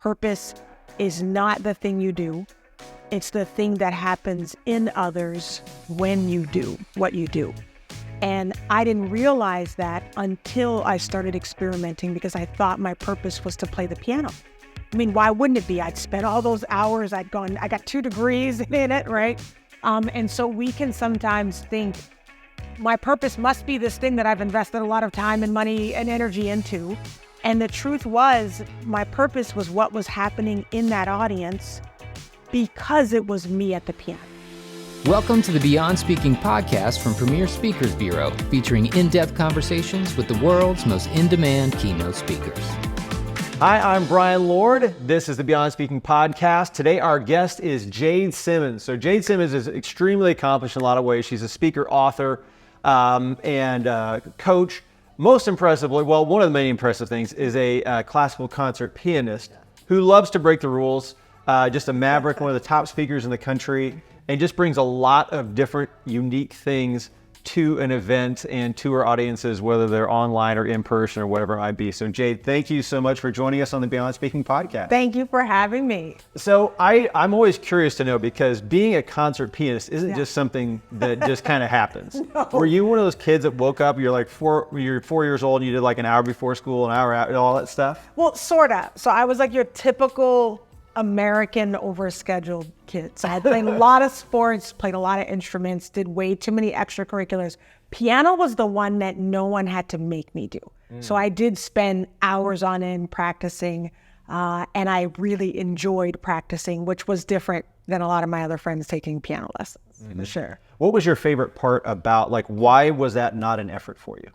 Purpose is not the thing you do. It's the thing that happens in others when you do what you do. And I didn't realize that until I started experimenting, because I thought my purpose was to play the piano. I mean, why wouldn't it be? I'd spent all those hours, I got 2 degrees in it, right? And so we can sometimes think, my purpose must be this thing that I've invested a lot of time and money and energy into. And the truth was, my purpose was what was happening in that audience because it was me at the piano. Welcome to the Beyond Speaking podcast from Premier Speakers Bureau, featuring in-depth conversations with the world's most in-demand keynote speakers. Hi, I'm Brian Lord. This is the Beyond Speaking podcast. Today, our guest is Jade Simmons. So Jade Simmons is extremely accomplished in a lot of ways. She's a speaker, author, and coach. Most impressively, well, one of the many impressive things is a classical concert pianist who loves to break the rules, just a maverick, one of the top speakers in the country, and just brings a lot of different unique things to an event and to our audiences, whether they're online or in person or whatever it might be. So Jade, thank you so much for joining us on the Beyond Speaking podcast. Thank you for having me. So I'm always curious to know, because being a concert pianist isn't just something that just kind of happens. No. Were you one of those kids that woke up, you're 4 years old and you did like an hour before school, an hour out, and all that stuff? Well, sort of. So I was like your typical American overscheduled kid. So I had played a lot of sports, played a lot of instruments, did way too many extracurriculars. Piano was the one that no one had to make me do. So I did spend hours on end practicing, and I really enjoyed practicing, which was different than a lot of my other friends taking piano lessons. For sure. What was your favorite part about, why was that not an effort for you?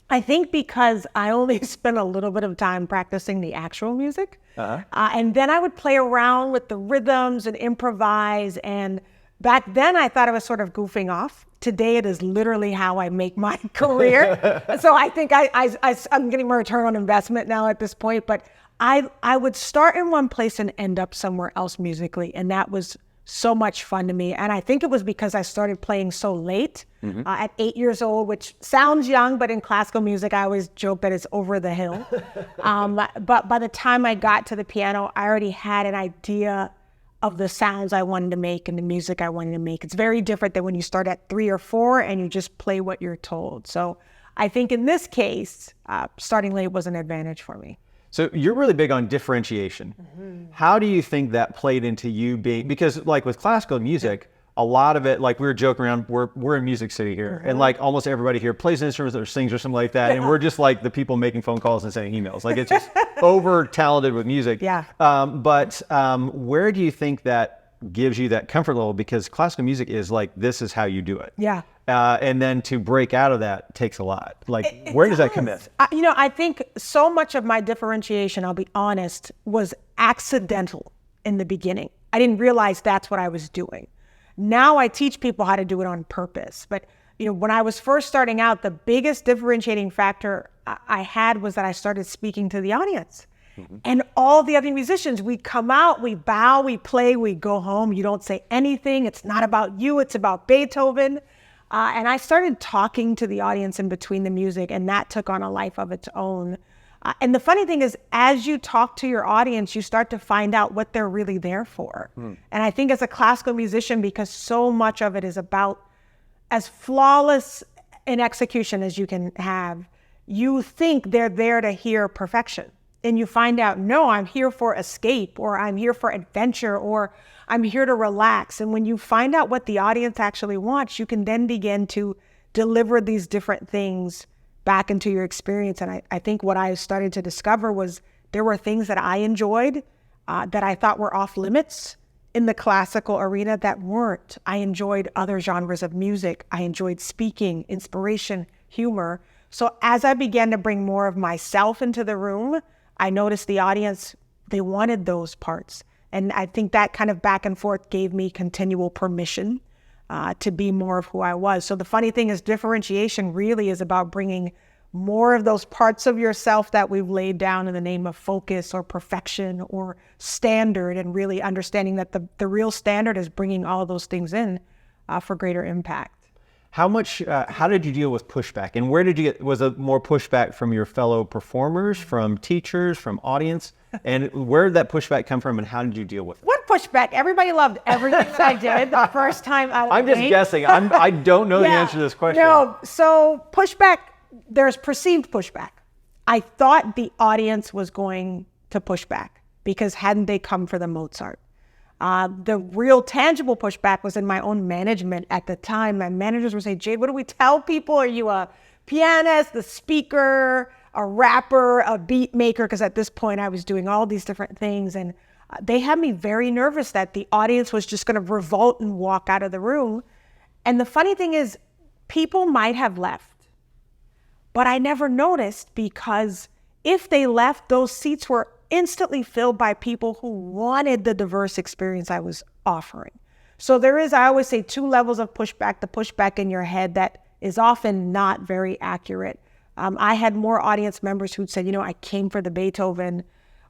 I think because I only spent a little bit of time practicing the actual music. And then I would play around with the rhythms and improvise. And back then I thought I was sort of goofing off. Today it is literally how I make my career. So I think I'm getting my return on investment now at this point. But I would start in one place and end up somewhere else musically. And that was so much fun to me. And I think it was because I started playing so late, at 8 years old, which sounds young, but in classical music, I always joke that it's over the hill. But by the time I got to the piano, I already had an idea of the sounds I wanted to make and the music I wanted to make. It's very different than when you start at 3 or 4 and you just play what you're told. So I think in this case, starting late was an advantage for me. So you're really big on differentiation. How do you think that played into you being, because with classical music, a lot of it, we were joking around, we're in Music City here, and almost everybody here plays instruments or sings or something like that, and we're just the people making phone calls and sending emails. It's just over talented with music. But where do you think that gives you that comfort level? Because classical music is this is how you do it. And then to break out of that takes a lot. Where does that come in? I think so much of my differentiation, I'll be honest, was accidental in the beginning. I didn't realize that's what I was doing. Now I teach people how to do it on purpose. But when I was first starting out, the biggest differentiating factor I had was that I started speaking to the audience. And all the other musicians, we come out, we bow, we play, we go home. You don't say anything. It's not about you. It's about Beethoven. And I started talking to the audience in between the music, and that took on a life of its own. And the funny thing is, as you talk to your audience, you start to find out what they're really there for. And I think as a classical musician, because so much of it is about as flawless an execution as you can have, you think they're there to hear perfection. And you find out, no, I'm here for escape, or I'm here for adventure, or I'm here to relax. And when you find out what the audience actually wants, you can then begin to deliver these different things back into your experience. And I think what I started to discover was there were things that I enjoyed that I thought were off limits in the classical arena that weren't. I enjoyed other genres of music. I enjoyed speaking, inspiration, humor. So as I began to bring more of myself into the room, I noticed the audience, they wanted those parts. And I think that kind of back and forth gave me continual permission to be more of who I was. So the funny thing is, differentiation really is about bringing more of those parts of yourself that we've laid down in the name of focus or perfection or standard, and really understanding that the real standard is bringing all of those things in for greater impact. How did you deal with pushback? And where did you was it more pushback from your fellow performers, from teachers, from audience? And where did that pushback come from and how did you deal with it? What pushback? Everybody loved everything that I did the first time out of I'm just guessing. I don't know the answer to this question. No, so pushback, there's perceived pushback. I thought the audience was going to push back because hadn't they come for the Mozart? The real tangible pushback was in my own management at the time. My managers would say, Jade, what do we tell people? Are you a pianist, a speaker, a rapper, a beat maker? Because at this point I was doing all these different things. And they had me very nervous that the audience was just going to revolt and walk out of the room. And the funny thing is, people might have left, but I never noticed because if they left, those seats were instantly filled by people who wanted the diverse experience I was offering. So there is, I always say, 2 levels of pushback, the pushback in your head that is often not very accurate. I had more audience members who'd said, I came for the Beethoven,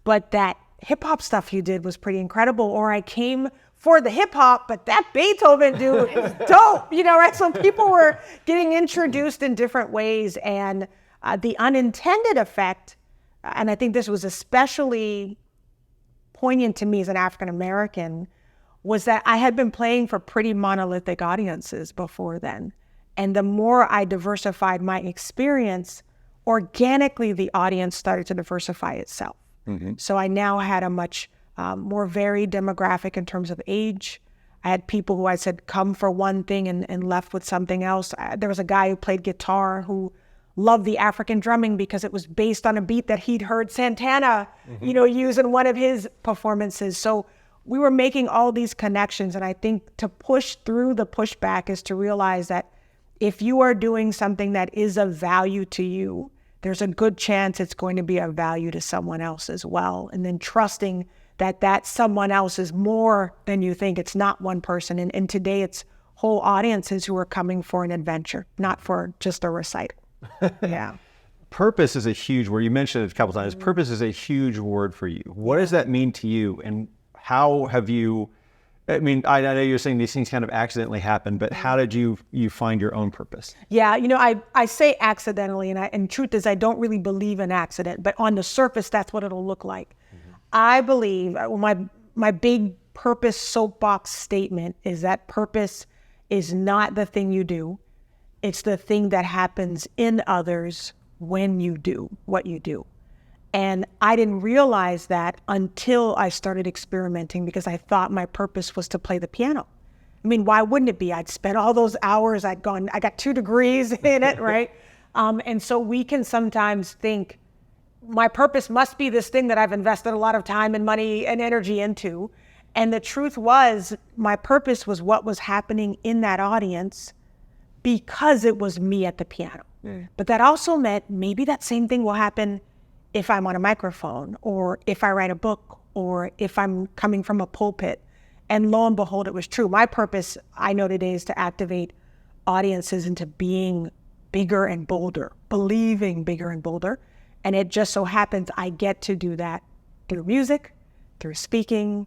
but that hip hop stuff you did was pretty incredible. Or I came for the hip hop, but that Beethoven dude is dope, right? So people were getting introduced in different ways. And the unintended effect, and I think this was especially poignant to me as an African American, was that I had been playing for pretty monolithic audiences before then. And the more I diversified my experience, organically the audience started to diversify itself. Mm-hmm. So I now had a much more varied demographic in terms of age. I had people who I said come for one thing and left with something else. There was a guy who played guitar who loved the African drumming because it was based on a beat that he'd heard Santana, use in one of his performances. So we were making all these connections. And I think to push through the pushback is to realize that if you are doing something that is of value to you, there's a good chance it's going to be of value to someone else as well. And then trusting that someone else is more than you think. It's not one person. And today it's whole audiences who are coming for an adventure, not for just a recital. Yeah. Purpose is a huge word. You mentioned it a couple times. Purpose is a huge word for you. What does that mean to you? And how have you, I know you're saying these things kind of accidentally happen, but how did you find your own purpose? Yeah, I say accidentally, and truth is I don't really believe in accident, but on the surface, that's what it'll look like. Mm-hmm. I believe, my big purpose soapbox statement is that purpose is not the thing you do. It's the thing that happens in others when you do what you do. And I didn't realize that until I started experimenting because I thought my purpose was to play the piano. Why wouldn't it be? I'd spent all those hours, I got 2 degrees in it, right? And so we can sometimes think my purpose must be this thing that I've invested a lot of time and money and energy into. And the truth was my purpose was what was happening in that audience because it was me at the piano. Mm. But that also meant maybe that same thing will happen if I'm on a microphone or if I write a book or if I'm coming from a pulpit. And lo and behold, it was true. My purpose, I know today, is to activate audiences into being bigger and bolder, believing bigger and bolder. And it just so happens I get to do that through music, through speaking,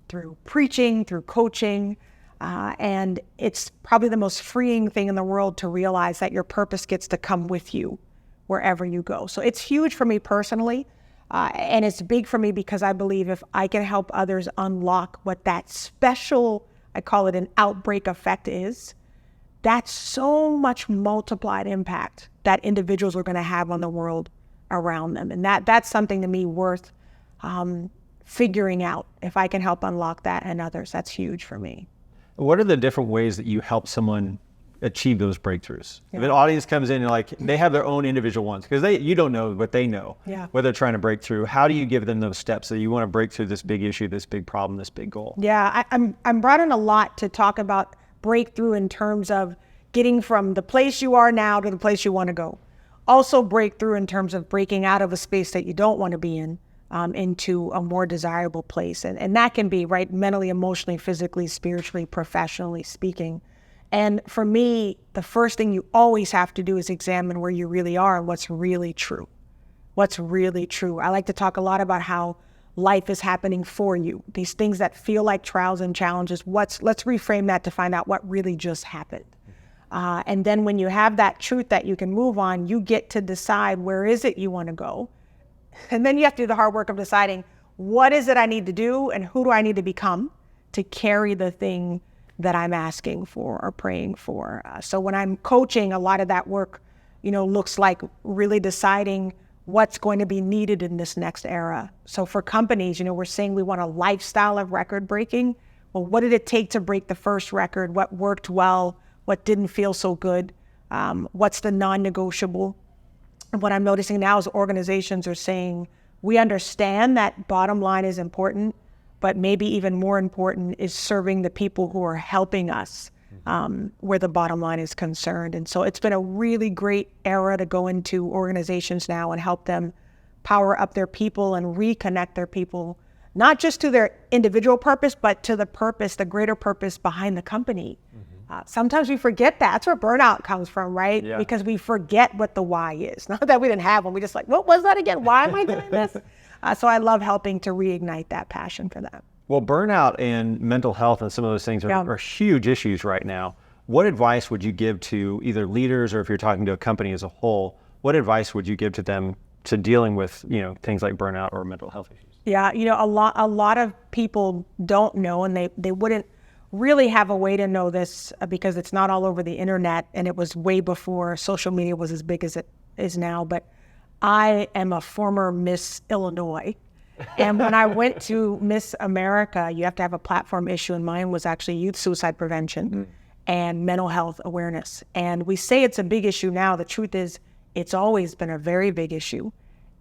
through preaching, through coaching. And it's probably the most freeing thing in the world to realize that your purpose gets to come with you wherever you go. So it's huge for me personally. And it's big for me because I believe if I can help others unlock what that special, I call it an outbreak effect is, that's so much multiplied impact that individuals are going to have on the world around them. And that's something to me worth figuring out. If I can help unlock that in others, that's huge for me. What are the different ways that you help someone achieve those breakthroughs? Yeah. If an audience comes in and they have their own individual ones, because you don't know what they know, what they're trying to break through. How do you give them those steps that you want to break through this big issue, this big problem, this big goal? Yeah, I'm brought in a lot to talk about breakthrough in terms of getting from the place you are now to the place you want to go. Also breakthrough in terms of breaking out of a space that you don't want to be in into a more desirable place. And that can be, right, mentally, emotionally, physically, spiritually, professionally speaking. And for me, the first thing you always have to do is examine where you really are and what's really true. What's really true. I like to talk a lot about how life is happening for you. These things that feel like trials and challenges, let's reframe that to find out what really just happened. And then when you have that truth that you can move on, you get to decide where is it you want to go. And then you have to do the hard work of deciding what is it I need to do and who do I need to become to carry the thing that I'm asking for or praying for. So when I'm coaching, a lot of that work, looks like really deciding what's going to be needed in this next era. So for companies, we're saying we want a lifestyle of record breaking. Well, what did it take to break the first record? What worked well? What didn't feel so good? What's the non-negotiable? And what I'm noticing now is organizations are saying, we understand that bottom line is important, but maybe even more important is serving the people who are helping us where the bottom line is concerned. And so it's been a really great era to go into organizations now and help them power up their people and reconnect their people, not just to their individual purpose, but to the purpose, the greater purpose behind the company. Sometimes we forget that. That's where burnout comes from, right? Yeah. Because we forget what the why is. Not that we didn't have one. We just like, what was that again? Why am I doing this? So I love helping to reignite that passion for that. Well, burnout and mental health and some of those things are huge issues right now. What advice would you give to either leaders, or if you're talking to a company as a whole, what advice would you give to them to dealing with, things like burnout or mental health issues? Yeah, a lot of people don't know, and they wouldn't really have a way to know this because it's not all over the internet, and it was way before social media was as big as it is now. But I am a former Miss Illinois. And when I went to Miss America, you have to have a platform issue, and mine was actually youth suicide prevention and mental health awareness. And we say it's a big issue now. The truth is, it's always been a very big issue.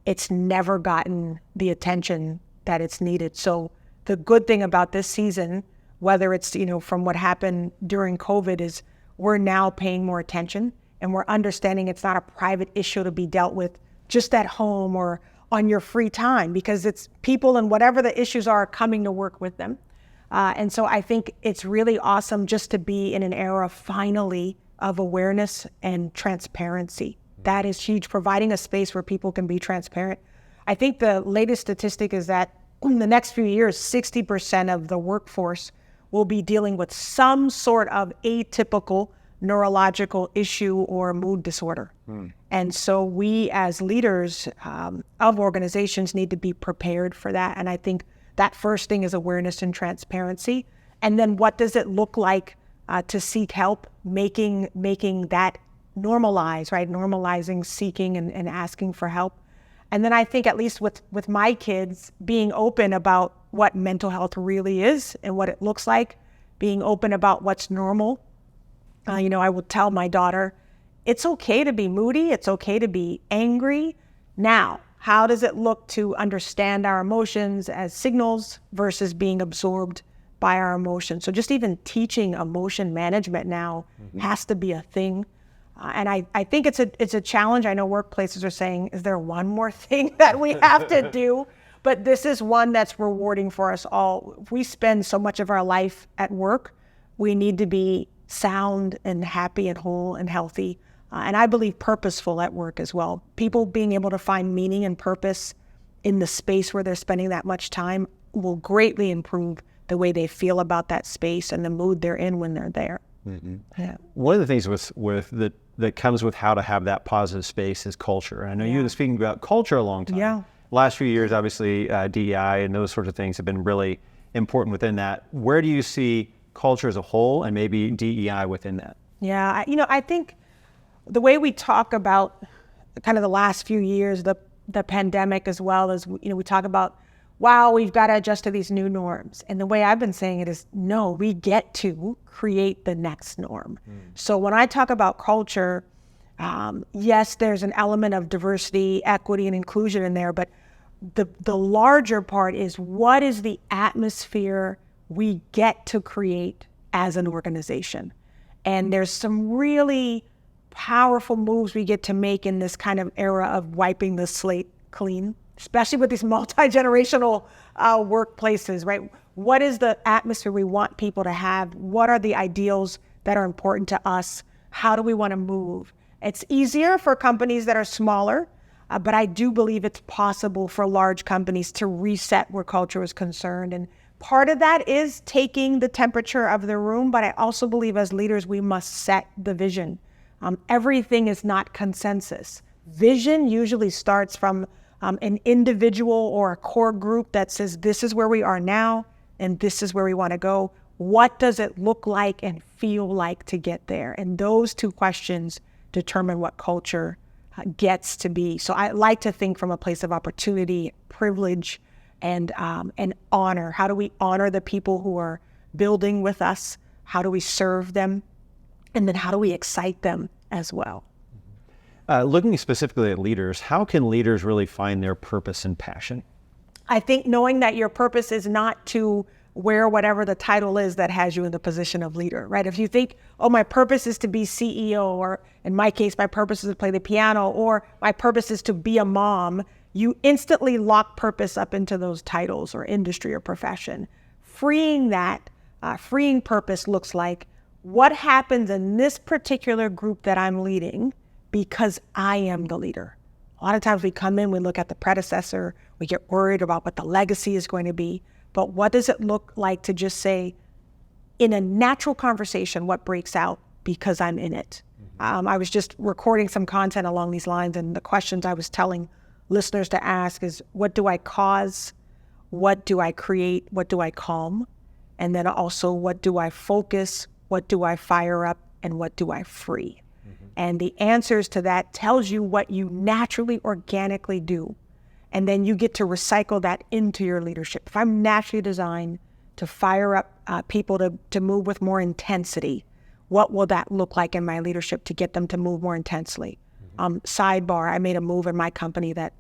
It's never gotten the attention that it's needed. So the good thing about this season, whether it's, from what happened during COVID, is we're now paying more attention, and we're understanding it's not a private issue to be dealt with just at home or on your free time, because it's people and whatever the issues are coming to work with them. And so I think it's really awesome just to be in an era finally of awareness and transparency. That is huge, providing a space where people can be transparent. I think the latest statistic is that in the next few years, 60% of the workforce will be dealing with some sort of atypical neurological issue or mood disorder. And so we as leaders of organizations need to be prepared for that. And I think that first thing is awareness and transparency. And then what does it look like to seek help, making that normalize, right? Normalizing seeking and asking for help. And then I think at least with my kids, being open about what mental health really is and what it looks like, being open about what's normal. I will tell my daughter, it's okay to be moody. It's okay to be angry. Now, how does it look to understand our emotions as signals versus being absorbed by our emotions? So just even teaching emotion management now has to be a thing. And I think it's a challenge. I know workplaces are saying, is there one more thing that we have to do? But this is one that's rewarding for us all. If we spend so much of our life at work, we need to be sound and happy and whole and healthy. And I believe purposeful at work as well. People being able to find meaning and purpose in the space where they're spending that much time will greatly improve the way they feel about that space and the mood they're in when they're there. Yeah. One of the things that comes with how to have that positive space is culture. And I know you've been speaking about culture a long time. Yeah. Last few years, obviously, DEI and those sorts of things have been really important within that. Where do you see culture as a whole and maybe DEI within that? Yeah, I think the way we talk about kind of the last few years, the pandemic, as well as, we talk about, wow, we've got to adjust to these new norms. And the way I've been saying it is, no, we get to create the next norm. So when I talk about culture, yes, there's an element of diversity, equity, and inclusion in there, but the larger part is, what is the atmosphere we get to create as an organization? And there's some really powerful moves we get to make in this kind of era of wiping the slate clean, especially with these multi-generational workplaces, right? What is the atmosphere we want people to have? What are the ideals that are important to us? How do we want to move? It's easier for companies that are smaller But I do believe it's possible for large companies to reset where culture is concerned. And part of that is taking the temperature of the room, but I also believe as leaders, we must set the vision. Everything is not consensus. Vision usually starts from an individual or a core group that says, this is where we are now, and this is where we want to go. What does it look like and feel like to get there? And those two questions determine what culture gets to be. So I like to think from a place of opportunity, privilege, and honor. How do we honor the people who are building with us? How do we serve them? And then how do we excite them as well? Looking specifically at leaders, how can leaders really find their purpose and passion? I think knowing that your purpose is not to wear whatever the title is that has you in the position of leader, right? If you think, oh, my purpose is to be CEO, or in my case, my purpose is to play the piano, or my purpose is to be a mom, you instantly lock purpose up into those titles or industry or profession. Freeing that, freeing purpose looks like, what happens in this particular group that I'm leading because I am the leader? A lot of times we come in, we look at the predecessor, we get worried about what the legacy is going to be. But what does it look like to just say, in a natural conversation, what breaks out because I'm in it? I was just recording some content along these lines, and the questions I was telling listeners to ask is, what do I cause? What do I create? What do I calm? And then also, what do I focus? What do I fire up? And what do I free? And the answers to that tells you what you naturally, organically do. And then you get to recycle that into your leadership. If I'm naturally designed to fire up people to move with more intensity, what will that look like in my leadership to get them to move more intensely? Sidebar, I made a move in my company that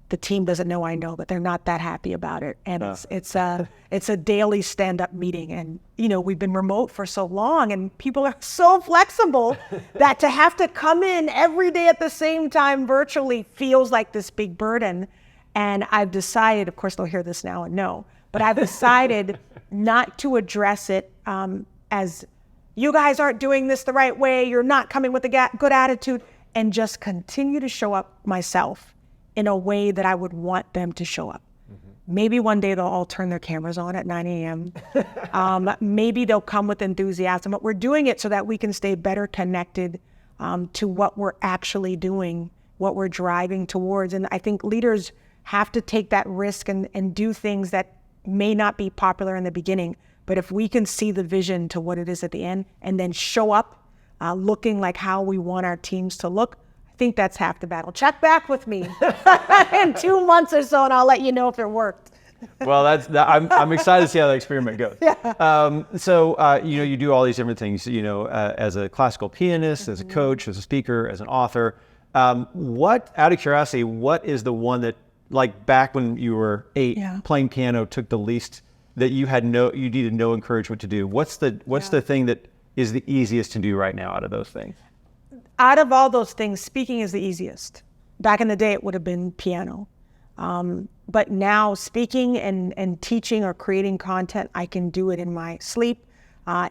the team doesn't know I know, but they're not that happy about it. And it's a daily stand-up meeting. And, we've been remote for so long, and people are so flexible that to have to come in every day at the same time virtually feels like this big burden. And I've decided, of course they'll hear this now and no, but I've decided not to address it as, you guys aren't doing this the right way, you're not coming with a good attitude, and just continue to show up myself in a way that I would want them to show up. Maybe one day they'll all turn their cameras on at 9 a.m. Maybe they'll come with enthusiasm, but we're doing it so that we can stay better connected to what we're actually doing, what we're driving towards. And I think leaders have to take that risk and do things that may not be popular in the beginning. But if we can see the vision to what it is at the end and then show up looking like how we want our teams to look, I think that's half the battle. Check back with me in 2 months or so, and I'll let you know if it worked. Well, I'm excited to see how the experiment goes. Yeah. You do all these different things, as a classical pianist, as a coach, as a speaker, as an author. Out of curiosity, what is the one that, like back when you were 8, playing piano took the least, that you needed no encouragement to do? What's the thing that is the easiest to do right now out of those things? Out of all those things, speaking is the easiest. Back in the day, it would have been piano. But now speaking and teaching or creating content, I can do it in my sleep.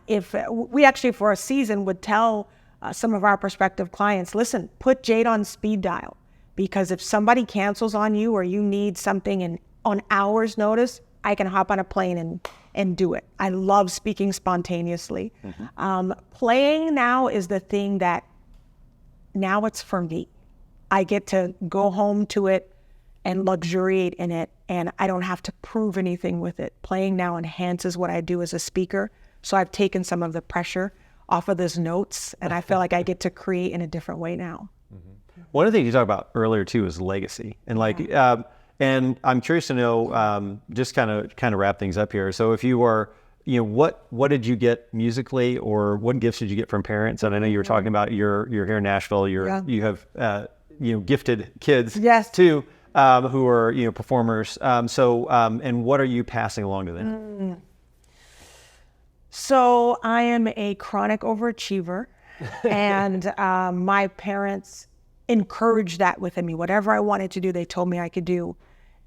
If we actually for a season would tell some of our prospective clients, listen, put Jade on speed dial, because if somebody cancels on you or you need something on hours notice, I can hop on a plane and do it. I love speaking spontaneously. Playing now is the thing that now it's for me. I get to go home to it and luxuriate in it, and I don't have to prove anything with it. Playing now enhances what I do as a speaker, so I've taken some of the pressure off of those notes, and I feel like I get to create in a different way now. One of the things you talked about earlier too is legacy, and and I'm curious to know, just kind of wrap things up here. So if you were, what did you get musically, or what gifts did you get from parents? And I know you were talking about you're here in Nashville. You have gifted kids too, who are performers. And what are you passing along to them? So I am a chronic overachiever, and my parents encouraged that within me. Whatever I wanted to do, they told me I could do.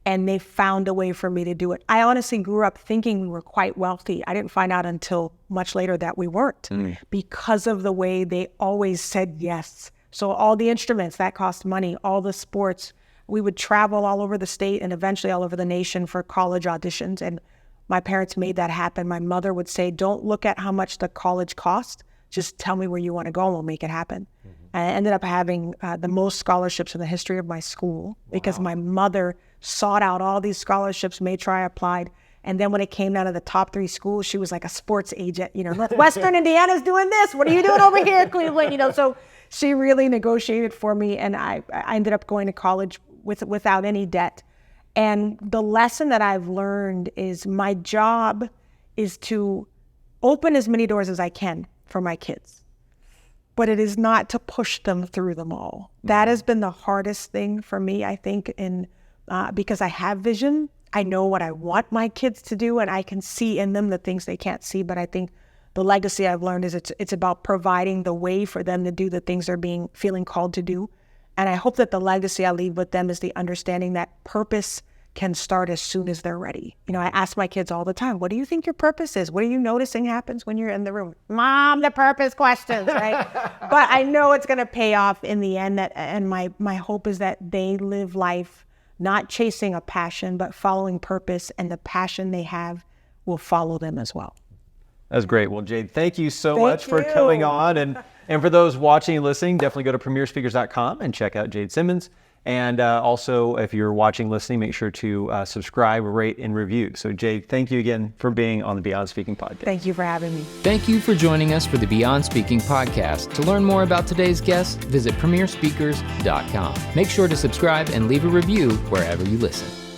And they found a way for me to do it. I honestly grew up thinking we were quite wealthy. I didn't find out until much later that we weren't, because of the way they always said yes. So all the instruments, that cost money. All the sports, we would travel all over the state and eventually all over the nation for college auditions. And my parents made that happen. My mother would say, don't look at how much the college cost. Just tell me where you want to go and we'll make it happen. And I ended up having the most scholarships in the history of my school because my mother sought out all these scholarships, made sure I applied. And then when it came down to the top 3 schools, she was like a sports agent. Western Indiana's doing this. What are you doing over here, Cleveland? So she really negotiated for me. And I ended up going to college without any debt. And the lesson that I've learned is my job is to open as many doors as I can for my kids, but it is not to push them through them all. That has been the hardest thing for me, I think, because I have vision. I know what I want my kids to do, and I can see in them the things they can't see. But I think the legacy I've learned is it's about providing the way for them to do the things they're feeling called to do. And I hope that the legacy I leave with them is the understanding that purpose can start as soon as they're ready. I ask my kids all the time, what do you think your purpose is? What are you noticing happens when you're in the room? Mom, the purpose questions, right? But I know it's going to pay off in the end. And my hope is that they live life not chasing a passion, but following purpose, and the passion they have will follow them as well. That's great. Well, Jade, thank you so much for coming on. And for those watching and listening, definitely go to premierspeakers.com and check out Jade Simmons. And also, if you're watching, listening, make sure to subscribe, rate, and review. So, Jade, thank you again for being on the Beyond Speaking podcast. Thank you for having me. Thank you for joining us for the Beyond Speaking podcast. To learn more about today's guest, visit premierspeakers.com. Make sure to subscribe and leave a review wherever you listen.